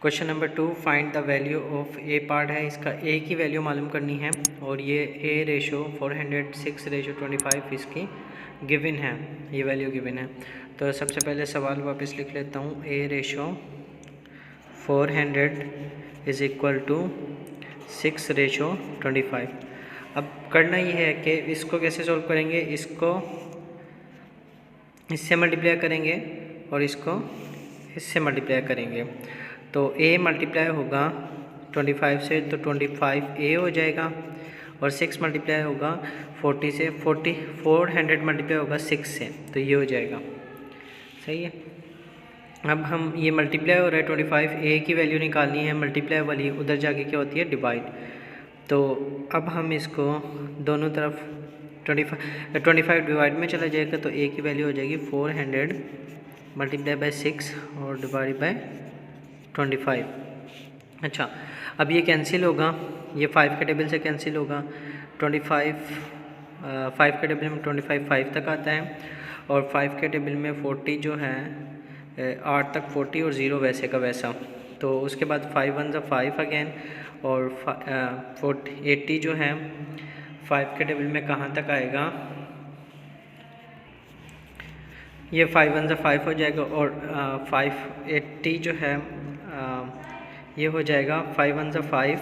Question number 2, find the value of A part है, इसका ए की वैल्यू मालूम करनी है और ये ए रेशो 406/25 इसकी गिवन है, ये वैल्यू गिवन है। तो सबसे पहले सवाल वापस लिख लेता हूँ। ए रेशो 400 इज़ इक्वल टू 6/25। अब करना ये है कि इसको कैसे सॉल्व करेंगे, इसको इससे मल्टीप्लाई करेंगे और इसको इससे मल्टीप्लाई करेंगे। तो a मल्टीप्लाई होगा 25 से तो 25a हो जाएगा और 6 मल्टीप्लाई होगा 40 से, 400 मल्टीप्लाई होगा 6 से, तो ये हो जाएगा। सही है। अब हम ये मल्टीप्लाई हो रहा है 25a की वैल्यू निकालनी है, मल्टीप्लाई वाली उधर जाके क्या होती है, डिवाइड। तो अब हम इसको दोनों तरफ 25 डिवाइड में चला जाएगा तो a की वैल्यू हो जाएगी 400 मल्टीप्लाई बाय 6 और डिवाइड बाय 25। अच्छा, अब ये कैंसिल होगा, ये 5 के टेबल से कैंसिल होगा। 5 के टेबल में 25 5 तक आता है और 5 के टेबल में 40 जो है 8 तक 40 और 0 वैसे का वैसा। तो उसके बाद 5 1 ज़ा 5 अगेन और 80 जो है 5 के टेबल में कहाँ तक आएगा, ये 5 1 ज़ा 5 हो जाएगा और 580 जो है ये हो जाएगा 5 1 ज़ा 5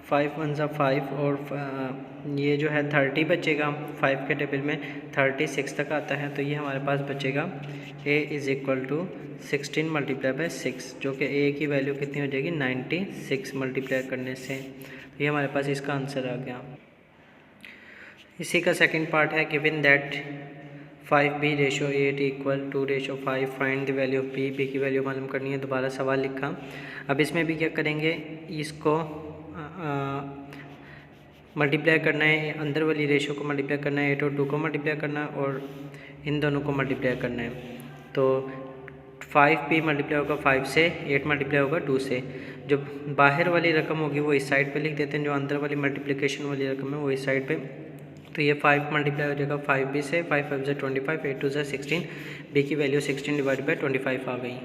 5 1 ज़ा 5 और ये जो है 30 बचेगा। 5 के टेबल में 36 तक आता है, तो ये हमारे पास बचेगा a is equal to 16 multiply by 6, जो कि a की वैल्यू कितनी हो जाएगी 96 मल्टीप्लाई करने से। ये हमारे पास इसका आंसर आ गया। इसी का सेकंड पार्ट है, given that 5b/8 equal 2/5, find the value of b, b की वैल्यू मालूम करनी है। दोबारा सवाल लिखा। अब इसमें भी क्या करेंगे, इसको मल्टीप्लाई करना है, अंदर वाली रेशो को मल्टीप्लाई करना है, 8 और 2 को मल्टीप्लाई करना है और इन दोनों को मल्टीप्लाई करना है। तो 5b मल्टीप्लाई होगा 5 से, 8 मल्टीप्लाई होगा 2 से। जो बाहर वाली रकम होगी वो इस साइड पे लिख देते हैं, जो अंदर वाली मल्टीप्लिकेशन वाली रकम है वो इस साइड पे। तो ये 5 मल्टीप्लाई हो जाएगा 5b से, 5 5 ज़ा 25, 8 2 ज़ा 16, b की वैल्यू 16 डिवाइड बाई 25 आ गई।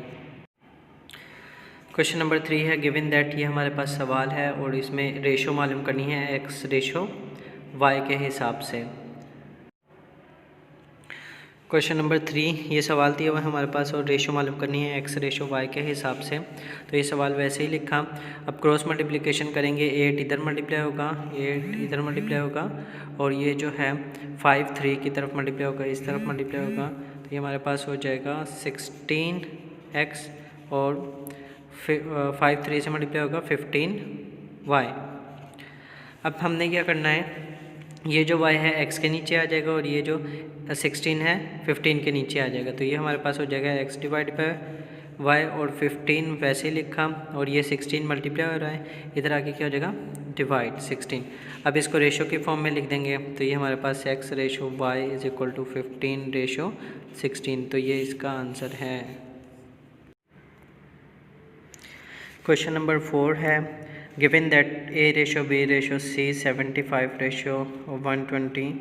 क्वेश्चन नंबर 3 है, गिवन दैट, ये हमारे पास सवाल है और इसमें रेशो मालूम करनी है x रेशो y के हिसाब से। क्वेश्चन नंबर 3, ये सवाल दिया हुआ है हमारे पास और रेशो मालूम करनी है x रेशो y के हिसाब से। तो ये सवाल वैसे ही लिखा। अब क्रॉस मल्टीप्लिकेशन करेंगे, 8 इधर मल्टीप्लाई होगा, 8 इधर मल्टीप्लाई होगा और ये जो है 5 3 की तरफ मल्टीप्लाई होगा, इस तरफ मल्टीप्लाई होगा। तो ये हमारे पास हो जाएगा 16x और 5 3 से मल्टीप्लाई होगा 15y। अब हमने क्या करना है, ये जो y है x के नीचे आ जाएगा और ये जो 16 है 15 के नीचे आ जाएगा। तो ये हमारे पास हो जाएगा x डिवाइड बाय y और 15 वैसे ही लिखा और ये 16 मल्टीप्लाई हो रहा है, इधर आके क्या हो जाएगा डिवाइड 16। अब इसको रेशो की फॉर्म में लिख देंगे। तो ये हमारे पास x ratio y is equal to 15/16, तो ये इसका आंसर है। क्वेश्चन नंबर 4 है, given that a ratio b ratio c 75 ratio 120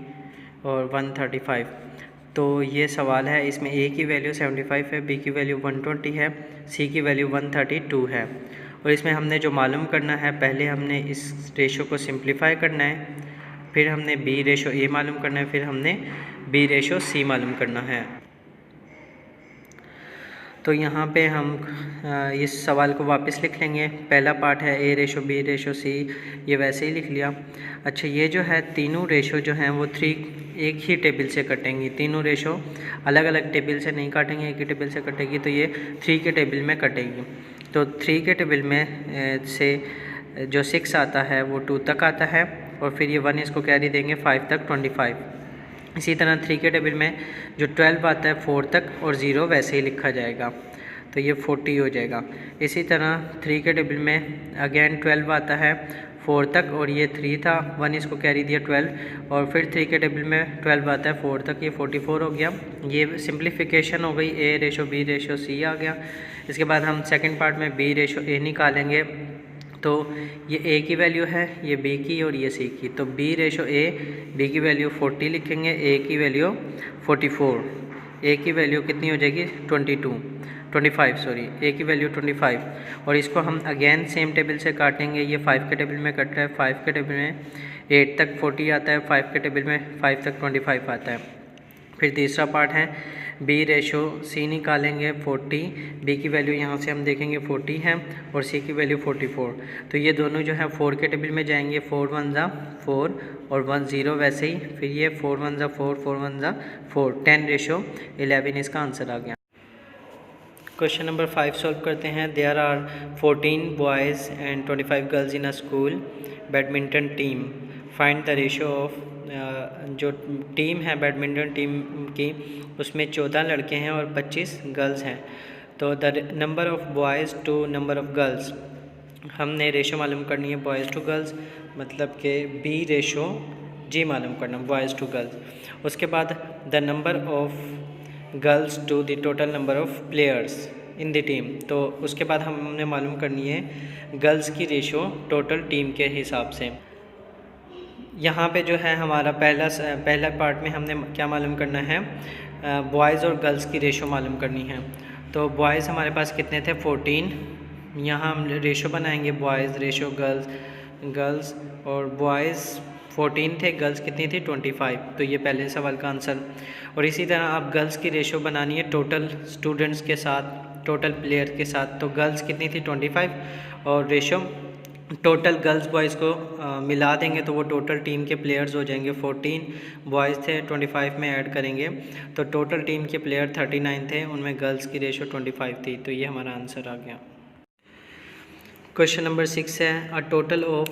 और 135। तो ये सवाल है, इसमें a की वैल्यू 75 है, b की वैल्यू 120 है, c की वैल्यू 132 है। और इसमें हमने जो मालूम करना है, पहले हमने इस रेशो को सिंप्लीफाई करना है, फिर हमने b रेशो a मालूम करना है, फिर हमने b रेशो c मालूम करना है। तो यहाँ पे हम इस सवाल को वापस लिख लेंगे। पहला पार्ट है a ratio b ratio c, ये वैसे ही लिख लिया। अच्छा, ये जो है तीनों रेशो जो हैं वो 3 एक ही टेबल से कटेंगी, तीनों रेशो अलग अलग टेबल से नहीं काटेंगे, एक ही टेबल से कटेगी। तो ये 3 के टेबल में कटेगी। तो 3 के टेबल में से जो 6 आता है वो 2 तक आता है और फिर ये 1 इसको कैरी देंगे 5 तक 25। इसी तरह 3 के टेबल में जो 12 आता है 4 तक और 0 वैसे ही लिखा जाएगा, तो ये 40 हो जाएगा। इसी तरह 3 के टेबल में अगेन 12 आता है 4 तक और ये 3 था, 1 इसको कैरी दिया 12 और फिर 3 के टेबल में 12 आता है 4 तक, ये 44 हो गया। ये सिंप्लीफिकेशन हो गई, a ratio b ratio c आ गया। इसके बाद हम सेकंड पार्ट में b रेशो a निकालेंगे। तो ये a की वैल्यू है, ये b की और ये c की। तो b रेशो a, b की वैल्यू 40 लिखेंगे, a की वैल्यू 44, a की वैल्यू कितनी हो जाएगी 22। 25 सॉरी, ए की वैल्यू 25, और इसको हम अगेन सेम टेबल से काटेंगे। ये 5 के टेबल में कट रहा है, 5 के टेबल में 8 तक 40 आता है, 5 के टेबल में 5 तक 25 आता है। फिर तीसरा पार्ट है बी रेशो सी निकालेंगे 40, बी की वैल्यू यहाँ से हम देखेंगे 40 है और सी की वैल्यू 44। तो ये दोनों जो है 4 के टेबल में जाएंगे, 4 1 ज़ा 4 और 1 0 वैसे ही। फिर ये 4 1 ज़ा 4, 4 1 ज़ा 4, 10:11 इसका आंसर आ गया। क्वेश्चन नंबर 5 सॉल्व करते हैं। There are 14 boys and 25 girls in a school badminton team, find the ratio of. जो टीम है बैडमिंटन टीम की, उसमें 14 लड़के हैं और 25 गर्ल्स हैं। तो the number of boys to number of girls, हमने रेशो मालूम करनी है बॉयज़ टू गर्ल्स, मतलब कि बी रेशो जी मालूम करना बॉयज़ टू गर्ल्स। उसके बाद the number of girls to the total number of players in the team, तो उसके बाद हमने मालूम करनी है गर्ल्स की रेशो टोटल टीम के हिसाब से। यहाँ पे जो है हमारा पहला पार्ट में हमने क्या मालूम करना है, बॉयज़ और गर्ल्स की रेशो मालूम करनी है। तो बॉयज़ हमारे पास कितने थे 14, यहाँ हम रेशो बनाएंगे बॉयज़ रेशो गर्ल्स और बॉयज़ 14 थे, गर्ल्स कितनी थी 25, तो ये पहले सवाल का आंसर। और इसी तरह आप गर्ल्स की रेशो बनानी है टोटल स्टूडेंट्स के साथ, टोटल प्लेयर के साथ। तो गर्ल्स कितनी थी 25 और रेशो टोटल गर्ल्स बॉयज़ को मिला देंगे तो वो टोटल टीम के प्लेयर्स हो जाएंगे। 14 बॉयज़ थे, 25 में ऐड करेंगे तो टोटल टीम के प्लेयर 39 थे, उनमें गर्ल्स की रेशो 25 थी। तो ये हमारा आंसर आ गया। क्वेश्चन नंबर 6 है a total of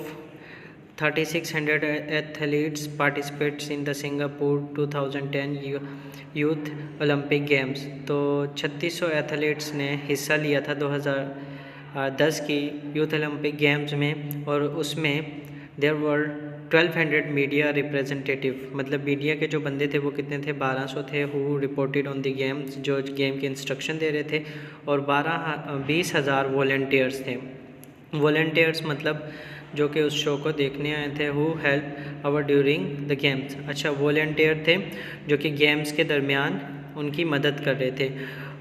3600 athletes participates in the Singapore 2010 youth Olympic games. तो 3600 एथलीट्स ने हिस्सा लिया था 2010 की यूथ ओलंपिक गेम्स में, और उसमें देयर वर 1200 मीडिया रिप्रेजेंटेटिव, मतलब मीडिया के जो बंदे थे वो कितने थे 1200 थे, who reported on the games, जो गेम के इंस्ट्रक्शन दे रहे थे, और 20,000 वॉलंटियर्स थे। वॉलंटियर्स मतलब जो कि उस शो को देखने आए थे, who help our during the games. अच्छा, वॉलंटियर थे जो कि गेम्स के दरमियान उनकी मदद कर रहे थे।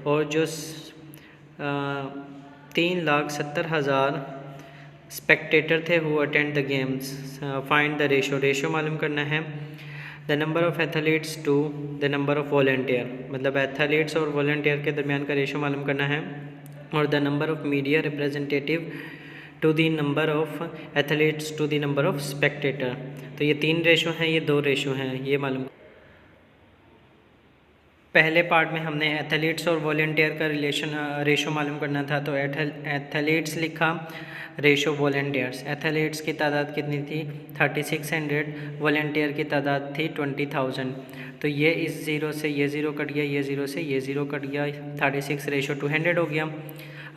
और जो 3,70,000 स्पेक्टेटर थे who attend the games. Find the ratio मालूम करना है the number of athletes to the number of volunteer, मतलब एथलीट्स और वॉलंटियर के दरमियान का रेशो मालूम करना है, और the number of media representative to the number of athletes to the number of spectator. तो ये 3 रेशो हैं, ये 2 रेशो हैं, ये मालूम। पहले पार्ट में हमने एथलीट्स और वॉलंटियर का रेशो मालूम करना था। तो एथलीट्स लिखा, रेशो वॉलंटियर्स। एथलीट्स की तादाद कितनी थी 3600, वॉलंटियर की तादाद थी 20,000। तो ये इस ज़ीरो से ये ज़ीरो कट गया, ये ज़ीरो से ये ज़ीरो कट गया, 36 रेशो 200 हो गया।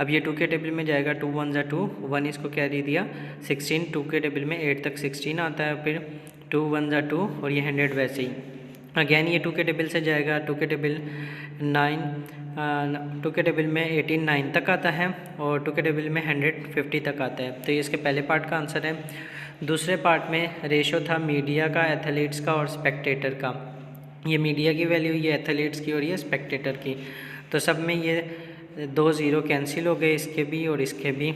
अब ये 2 के टेबल में जाएगा, 2 1 ज़ा 2, 1 इसको कैरी दिया 16, 2 के टेबल में 8 तक 16 आता है, फिर 2 1 ज़ा 2 और ये 100 वैसे ही। अगेन ये 2 के टेबल से जाएगा, 2 के टेबल 9, 2 के टेबल में 18 9 तक आता है, और 2 के टेबल में 150 तक आता है। तो ये इसके पहले पार्ट का आंसर है। दूसरे पार्ट में रेशो था मीडिया का, एथलीट्स का और स्पेक्टेटर का। ये मीडिया की वैल्यू, ये एथलीट्स की और ये स्पेक्टेटर की। तो सब में ये 2 ज़ीरो कैंसिल हो गए, इसके भी और इसके भी।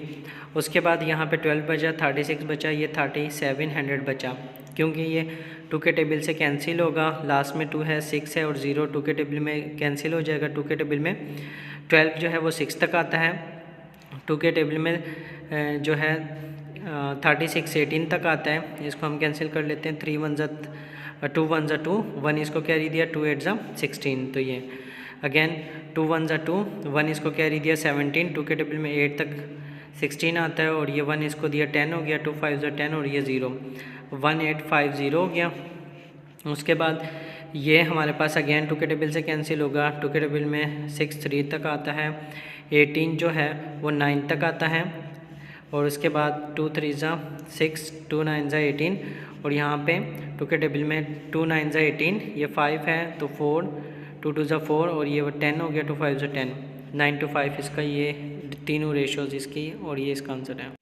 उसके बाद यहाँ पे 12 बचा, 36 बचा, ये 3700 बचा, क्योंकि ये 2 के टेबल से कैंसिल होगा, लास्ट में 2 है, 6 है और 0 2 के टेबल में कैंसिल हो जाएगा। 2 के टेबल में 12 जो है वो 6 तक आता है, 2 के टेबल में जो है 36 18 तक आता है, इसको हम कैंसिल कर लेते हैं। 3 1 ज़ा 2 1 ज़ा 2, 1 इसको कैरी दिया, 2 8 ज़ा 16। तो ये अगेन 2 1 ज़ा 2, 1 इसको कैरी दिया 17, 2 के टेबल में 8 तक 16 आता है, और ये 1 इसको दिया 10 हो गया, 2 5 ज़ा 10 और ये 0 1850 हो गया। उसके बाद ये हमारे पास अगेन 2 के टेबल से कैंसिल होगा, 2 के टेबल में 6 3 तक आता है, 18 जो है वो 9 तक आता है, और उसके बाद 2 3 ज़ा 6, 2 9 ज़ा 18, और यहाँ पे 2 के टेबल में 2 9 ज़ा 18, ये 5 है तो 4, 2 2 ज़ा 4 और ये 10 हो गया, 2 5 ज़ा 10, 9 to 5 इसका ये तीनों रेशोज़ इसकी, और ये इसका आंसर है।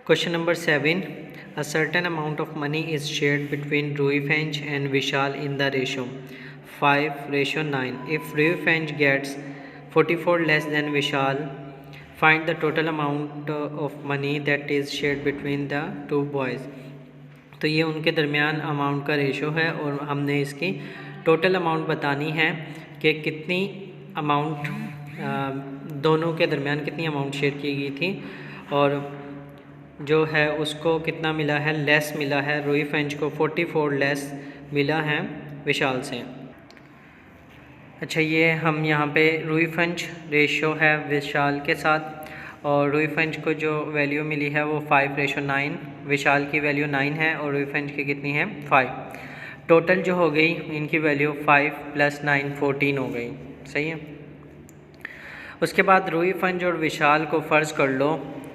Question number 7, a certain amount of money is shared between Ruifench and Vishal in the ratio 5:9. If Ruifench gets 44 less than Vishal, find the total amount of money that is shared between the two boys. तो ये उनके दरमियान amount का ratio है और हमने इसकी total amount बतानी है कि कितनी अमाउंट दोनों के दरमियान कितनी अमाउंट शेयर की गई थी और जो है उसको कितना मिला है, लेस मिला है। रूही फेंच को 44 लेस मिला है विशाल से। अच्छा, ये हम यहाँ पे रूही फेंच रेशो है विशाल के साथ और रूही फेंच को जो वैल्यू मिली है वो 5:9, विशाल की वैल्यू 9 है और रूही फेंच की कितनी है 5। टोटल जो हो गई इनकी वैल्यू 5 + 9 14 हो गई। सही है। उसके बाद रूही फेंच और विशाल को फ़र्ज़ कर लो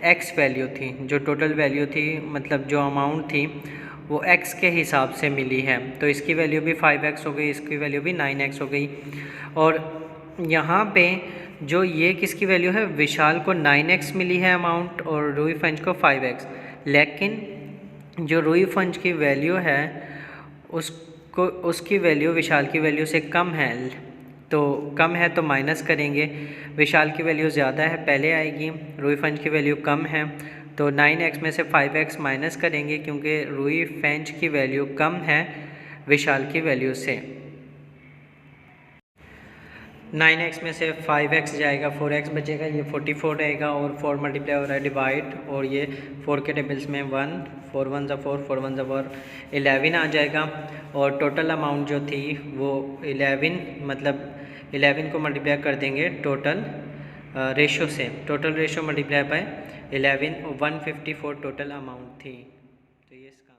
एक्स वैल्यू थी, जो टोटल वैल्यू थी मतलब जो अमाउंट थी वो x के हिसाब से मिली है। तो इसकी वैल्यू भी 5x हो गई, इसकी वैल्यू भी 9x हो गई। और यहाँ पे जो ये किसकी वैल्यू है, विशाल को 9x मिली है अमाउंट और रूही फेंच को 5x। लेकिन जो रूही फेंच की वैल्यू है उसकी वैल्यू विशाल की वैल्यू से कम है, तो कम है तो माइनस करेंगे। विशाल की वैल्यू ज़्यादा है पहले आएगी, रूही फेंच की वैल्यू कम है तो 9x में से 5x माइनस करेंगे क्योंकि रूही फेंच की वैल्यू कम है विशाल की वैल्यू से। 9x में से 5x जाएगा, 4x बचेगा, ये 44 रहेगा और 4 मल्टीप्लाई हो रहा है डिवाइड, और ये 4 के टेबल्स में 1, 4 1 ज़ा 4, 4 1 ज़ा 4, 11 आ जाएगा। और टोटल अमाउंट जो थी वो 11 मतलब 11 को मल्टीप्लाई कर देंगे टोटल रेशो से, total ratio multiply by 11, 154 total amount थी। तो ये इसका